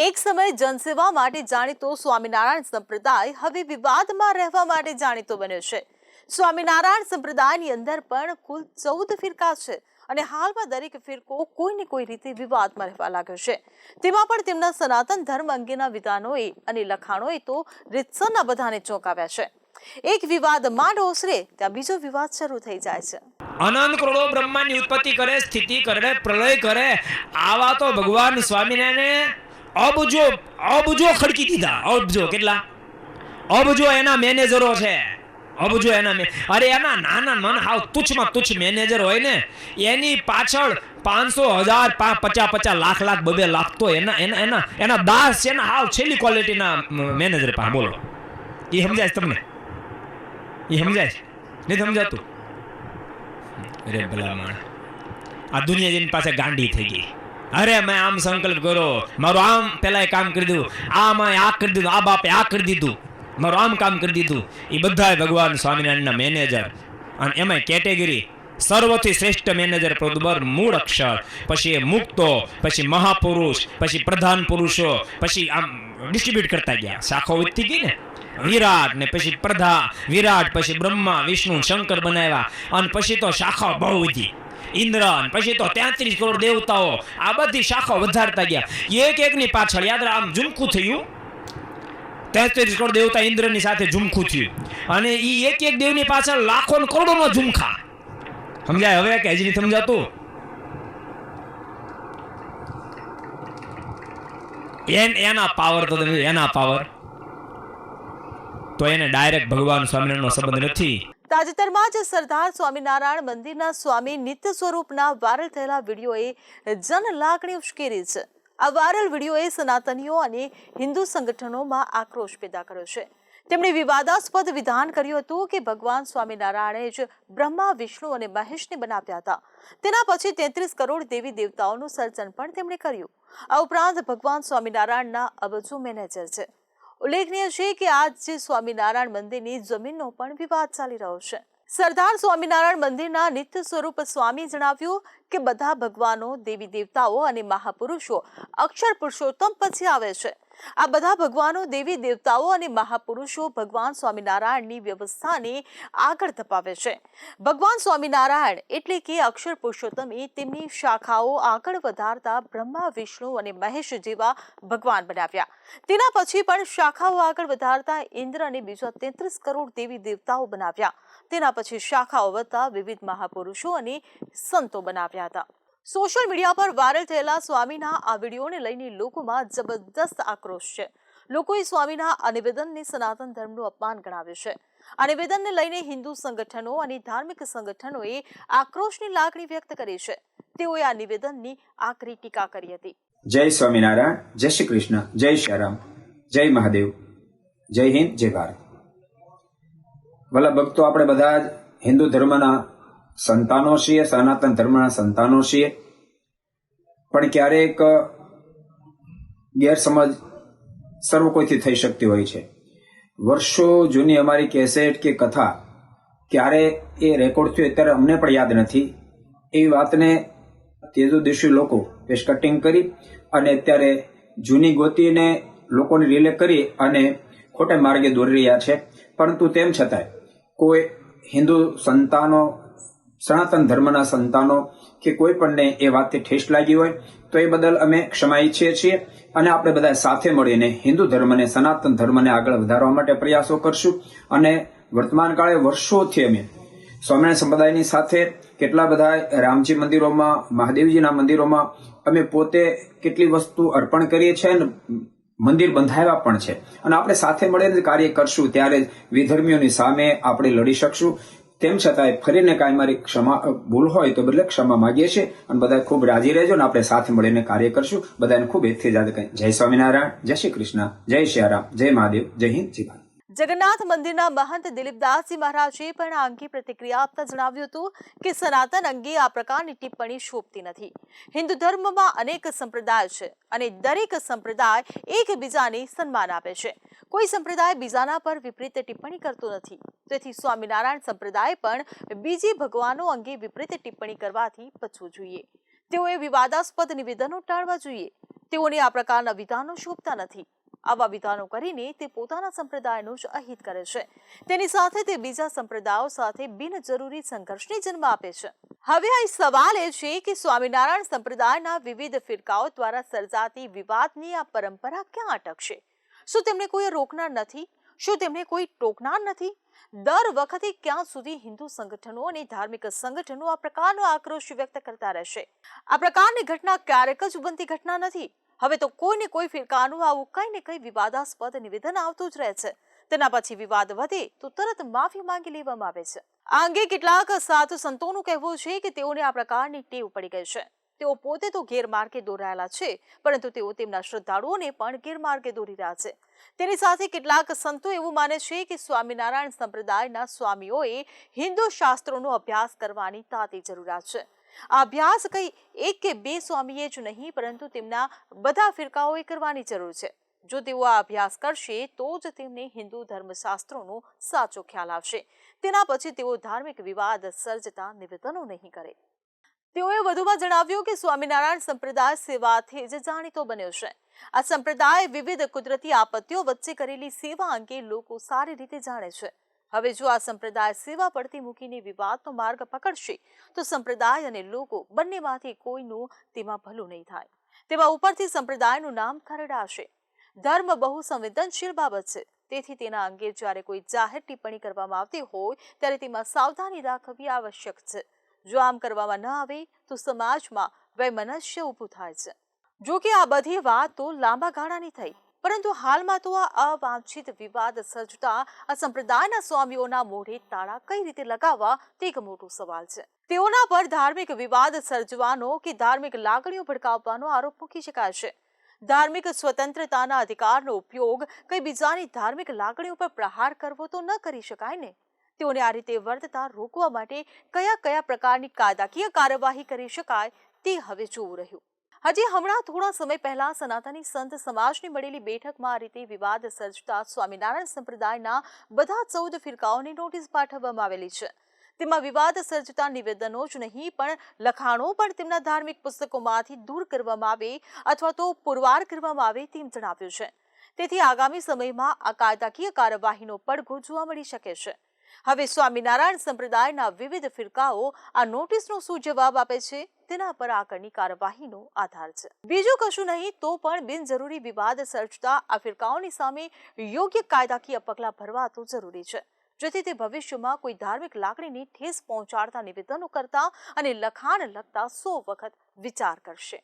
એક સમય જનસેવા માટે જાણીતો સ્વામિનારાયણ સંપ્રદાય હવે વિવાદમાં રહેવા માટે જાણીતો બન્યો છે। સ્વામિનારાયણ સંપ્રદાયની અંદર પણ કુલ 14 ફિરકા છે અને હાલમાં દરેક ફિરકો કોઈને કોઈ રીતે વિવાદમાં રહેવા લાગ્યો છે। તેમાં પણ તેમના સનાતન ધર્મ અંગેના વિધાનોએ અને લખાણોએ તો રીતસરના બધાને ચોંકાવ્યા છે। એક વિવાદ માંડ ઓસરે ત્યાં બીજો વિવાદ શરૂ થઈ જાય છે। अनंत करोड़ों ब्रह्मांड की उत्पत्ति करे, स्थिति करे, प्रलय करे, आवा तो भगवान स्वामिनारायण अबुजो खड़की दीधा। अबुजो કેટલા અબજો એના મેનેજરો છે। અબજો એના અરે એના નાના મન હાવ તુચ્છમાં તુચ્છ મેનેજર હોય ને એની પાછળ 500,000 50 લાખ 2 લાખ તો એના દાસ છે ને હાવ છેલ્લી ક્વોલિટીના મેનેજર પાસે। બોલો એ સમજાય તમને? એ સમજાય નહીં સમજાતું? અરે ભલામણ આ દુનિયા જેની પાસે ગાંડી થઈ ગઈ। અરે મેં આમ સંકલ્પ કર્યો, મારું આમ પેલા કામ કરી દીધું, આમાં આ કરી દીધું, આ બાપે આ કરી દીધું, મારું આમ કામ કરી દીધું। એ બધા ભગવાન સ્વામિનારાયણના મેનેજર અને એમાં કેટેગરી સર્વથી શ્રેષ્ઠ મેનેજર પ્રદુબર મૂળ અક્ષર, પછી મુક્તો, પછી મહાપુરુષ, પછી પ્રધાન પુરુષો, પછી આમ ડિસ્ટ્રીબ્યુટ કરતા ગયા। શાખો વધતી ગઈ ને વિરાટ ને પછી પ્રધા વિરાટ, પછી બ્રહ્મા વિષ્ણુ શંકર બનાવ્યા અને પછી તો શાખા બહુ વધી ઇન્દ્ર, પછી તો 33 કરોડ દેવતાઓ, આ બધી શાખા વધારતા ગયા। એક એકની પાછળ યાદ રાખ આમ ઝુમખું થયું, 33 કરોડ દેવતા ઇન્દ્રની સાથે ઝુમખું થયું અને ઈ એક એક દેવની પાછળ લાખો ને કરોડોનો ઝુમખા। સમજાય હવે કે હજી નહીં સમજાતું? એના પાવર તો તમે એના પાવર તો એને ડાયરેક્ટ ભગવાન સ્વામિનારાયણનો સંબંધ નથી। તાજેતરમાં જ સરદાર સ્વામિનારાયણ મંદિરના સ્વામી નિત્ય સ્વરૂપના વાયરલ થયેલા વિડીયોએ જન લાગણી ઉશ્કેરી છે। આ વાયરલ વિડીયોએ સનાતનીઓ અને હિન્દુ સંગઠનોમાં આક્રોશ પેદા કર્યો છે। તેમણે વિવાદાસ્પદ વિધાન કર્યું હતું કે ભગવાન સ્વામિનારાયણે જ બ્રહ્મા વિષ્ણુ અને મહેશને બનાવ્યા હતા। તેના પછી 33 કરોડ દેવી દેવતાઓનું સર્જન પણ તેમણે કર્યું। આ ઉપરાંત ભગવાન સ્વામિનારાયણના અબજો મેનેજર છે। ઉલ્લેખનીય છે કે આજે સ્વામિનારાયણ મંદિરની જમીનનો પણ વિવાદ ચાલી રહ્યો છે। સરદાર સ્વામિનારાયણ મંદિરના નિત્ય સ્વરૂપ સ્વામી જણાવ્યું કે બધા ભગવાનો, દેવી દેવતાઓ અને મહાપુરુષો અક્ષર પુરુષોત્તમ પછી આવે છે। આ બધા ભગવાનો, દેવી દેવતાઓ અને મહાપુરુષો ભગવાન સ્વામિનારાયણની વ્યવસ્થાને આગળ ધપાવે છે। ભગવાન સ્વામિનારાયણ એટલે કે અક્ષર પુરુષોત્તમે તેમની શાખાઓ આગળ વધારતા બ્રહ્મા, વિષ્ણુ અને મહેશ જેવા ભગવાન બનાવ્યા। તેના પછી પણ શાખાઓ આગળ વધારતા ઇન્દ્ર અને બીજા 33 કરોડ દેવી દેવતાઓ બનાવ્યા। તેના પછી શાખાઓ વધતા વિવિધ મહાપુરુષો અને સંતો બનાવ્યા હતા। સોશિયલ મીડિયા પર વાયરલ થયેલા સ્વામીના આ વિડીયોને લઈને લોકોમાં જબરદસ્ત આક્રોશ છે। લોકોએ સ્વામીના આ નિવેદનને સનાતન ધર્મનું અપમાન ગણાવ્યું છે। આ નિવેદનને લઈને હિન્દુ સંગઠનો અને ધાર્મિક સંગઠનોએ આક્રોશની લાગણી વ્યક્ત કરી છે। તેઓએ આ નિવેદનની આકરી ટીકા કરી હતી। જય સ્વામિનારાયણ, જય શ્રી કૃષ્ણ, જય શ્રી રામ, જય મહાદેવ, જય હિન્દ, જય ભારત। ભલા ભક્તો, આપણે બધા જ હિન્દુ ધર્મના સંતાનો છીએ, સનાતન ધર્મના સંતાનો છીએ, પણ ક્યારેક ગેરસમજ સર્વ કોઈથી થઈ શકતી હોય છે। વર્ષો જૂની અમારી કેસેટ કે કથા ક્યારે એ રેકોર્ડ થયું અત્યારે અમને પણ યાદ નથી। એ વાતને તેજોદેશી લોકો પેશ કટિંગ કરી અને અત્યારે જૂની ગોતીને લોકોને રિલે કરી અને ખોટા માર્ગે દોરી રહ્યા છે। પરંતુ તેમ છતાંય કોઈ હિન્દુ સંતાનો, સનાતન ધર્મના સંતાનો કે કોઈ પણને એ વાતથી ઠેસ લાગી હોય તો એ બદલ અમે ક્ષમા ઈચ્છીએ છીએ અને આપણે બધા સાથે મળીને હિન્દુ ધર્મને, સનાતન ધર્મને આગળ વધારવા માટે પ્રયાસો કરશું। અને વર્તમાન કાળે વર્ષોથી અમે સ્વામિનારાયણ સંપ્રદાયની સાથે કેટલા બધા રામજી મંદિરોમાં, મહાદેવજીના મંદિરોમાં અમે પોતે કેટલી વસ્તુ અર્પણ કરીએ છીએ અને મંદિર બંધાવ્યા પણ છે અને આપણે સાથે મળીને કાર્ય કરશું ત્યારે જ વિધર્મીઓની સામે આપણે લડી શકશું। તેમ છતાંય ફરીને કાંઈ મારી ભૂલ હોય તો બદલે ક્ષમા માંગીએ છીએ અને બધા ખૂબ રાજી રહેજો અને આપણે સાથે મળીને કાર્ય કરશું। બધાને ખૂબ એથી યાદ કરી જય સ્વામિનારાયણ, જય શ્રી કૃષ્ણ, જય શ્રી રામ, જય મહાદેવ, જય હિન્દ, જય ભારત। જગન્નાથ મંદિરના મહંત દિલીપદાસજી મહારાજે પણ આ અંગે પ્રતિક્રિયા આપતા જણાવ્યું હતું કે સનાતન અંગે આ પ્રકારની ટિપ્પણી શોભતી નથી। હિન્દુ ધર્મમાં અનેક સંપ્રદાય છે અને દરેક સંપ્રદાય એકબીજાને સન્માન આપે છે। કોઈ સંપ્રદાય બીજાના પર વિપરીત ટિપ્પણી કરતો નથી। તેથી સ્વામિનારાયણ સંપ્રદાય પણ બીજી ભગવાનો અંગે વિપરીત ટિપ્પણી કરવાથી બચવું જોઈએ। તેઓએ વિવાદાસ્પદ નિવેદનો ટાળવા જોઈએ। તેઓને આ પ્રકારના વિધાનો શોભતા નથી. આવા વિધાનો કરીને તે પોતાના સંપ્રદાયનું જ અહિત કરે છે. તેની સાથે તે બીજા સંપ્રદાયો સાથે બિનજરૂરી સંઘર્ષને જન્મ આપે છે. હવે અહીં સવાલ એ છે કે સ્વામિનારાયણ સંપ્રદાયના વિવિધ ફિરકાઓ દ્વારા સર્જાતી વિવાદની આ પરંપરા ક્યાં અટકશે? શું તેમને કોઈ રોકનાર નથી? શું તેમને કોઈ ટોકનાર નથી? દર વખતે ક્યાં સુધી હિન્દુ સંગઠનો અને ધાર્મિક સંગઠનો આ પ્રકારનો આક્રોશ વ્યક્ત કરતા રહેશે? આ પ્રકારની ઘટના ક્યારેક જ બનતી ઘટના નથી. હવે તો કોઈને કોઈ ફિરકાનું આવું કંઈ ને કંઈ વિવાદાસ્પદ નિવેદન આવતું જ રહે છે. તેના પછી વિવાદ વધે તો તરત માફી માંગી લેવામાં આવે છે. આ અંગે કેટલાક સાધુ સંતોનું કહેવું છે કે તેઓને આ પ્રકારની ટેવ પડી ગઈ છે. તેઓ પોતે તો ગેરમાર્ગે દોરાયેલા છે, પરંતુ તેઓ તેમના શ્રદ્ધાળુઓને પણ ગેરમાર્ગે દોરી રહ્યા છે. તેની સાથે કેટલાક સંતો એવું માને છે કે સ્વામિનારાયણ સંપ્રદાયના સ્વામીઓએ હિન્દુ શાસ્ત્રોનો અભ્યાસ કરવાની તાતી જરૂરિયાત છે. આ અભ્યાસ કઈ એક કે બે સ્વામીએ જ નહીં, પરંતુ તેમના બધા ફિરકાઓએ કરવાની જરૂર છે. જો તેઓ આ અભ્યાસ કરશે તો જ તેમને હિન્દુ ધર્મશાસ્ત્રોનો સાચો ખ્યાલ આવશે. તેના પછી તેઓ ધાર્મિક વિવાદ સર્જતા નિવેદનો નહીં કરે. તેઓએ વધુમાં જણાવ્યું કે સ્વામિનારાયણ સંપ્રદાય સેવાથી જ જાણીતો બન્યો છે. આ સંપ્રદાય વિવિધ કુદરતી આપત્તિઓ વચ્ચે કરેલી સેવા અંગે લોકો સારી રીતે જાણે છે. હવે જો આ સંપ્રદાય સેવા પડતી મૂકીને વિવાદનો માર્ગ પકડશે તો સંપ્રદાય અને લોકો બંનેમાંથી કોઈનું તેમાં ભલું નહીં થાય. તેમાં ઉપરથી સંપ્રદાયનું નામ ખરડાશે. ધર્મ બહુ સંવેદનશીલ બાબત છે. તેથી તેના અંગે જ્યારે કોઈ જાહેર ટિપ્પણી કરવામાં આવતી હોય ત્યારે તેમાં સાવધાની રાખવી આવશ્યક છે. જો આમ કરવામાં ન આવે તો સમાજમાં વૈમનસ્ય ઊભું થાય છે. જો કે આ બધી વાત તો લાંબા ગાળાની થઈ, પરંતુ હાલમાં તો આ અવાંછિત વિવાદ સર્જતા આ સંપ્રદાયના સ્વામીઓના મોઢે તાળા કઈ રીતે લગાવવા તે એક મોટો સવાલ છે. તેઓના પર ધાર્મિક વિવાદ સર્જવાનો કે ધાર્મિક લાગણીઓ ભડકાવવાનો આરોપ મૂકી શકાય છે. ધાર્મિક સ્વતંત્રતાના અધિકારનો ઉપયોગ કઈ બીજાની ધાર્મિક લાગણીઓ પર પ્રહાર કરવો તો ન કરી શકાય ને. તેઓને આ રીતે વર્તતા રોકવા માટે કયા કયા પ્રકારની કાયદાકીય કાર્યવાહી કરી શકાય તે હવે જોવું રહ્યું. હજી હમણાં થોડા સમય પહેલા સનાતની સંત સમાજની મળેલી બેઠકમાં આ રીતે વિવાદ સર્જતા સ્વામિનારાયણ સંપ્રદાયના બધા 14 ફિરકાઓની નોટિસ પાઠવવામાં આવેલી છે. તેમાં વિવાદ સર્જતા નિવેદનો જ નહીં પણ લખાણો પણ તેમના ધાર્મિક પુસ્તકોમાંથી દૂર કરવામાં આવે અથવા તો પુરવાર કરવામાં આવે તેમ જણાવ્યું છે. તેથી આગામી સમયમાં આ કાયદાકીય કાર્યવાહીનો પડઘો જોવા મળી શકે છે. હવે સ્વામિનારાયણ સંપ્રદાયના વિવિધ ફિરકાઓ આ નોટિસનો શું જવાબ આપે છે તેના પર આગળની કાર્યવાહીનો આધાર છે. બીજું કશું નહીં તો પણ બિનજરૂરી વિવાદ સર્જતા આ ફિરકાઓની સામે યોગ્ય કાયદાકીય પગલાં ભરવા તો જરૂરી છે, જેથી તે ભવિષ્યમાં કોઈ ધાર્મિક લાગણીને ઠેસ પહોંચાડતા નિવેદનો કરતા અને લખાણ લખતા 100 વખત વિચાર કરશે.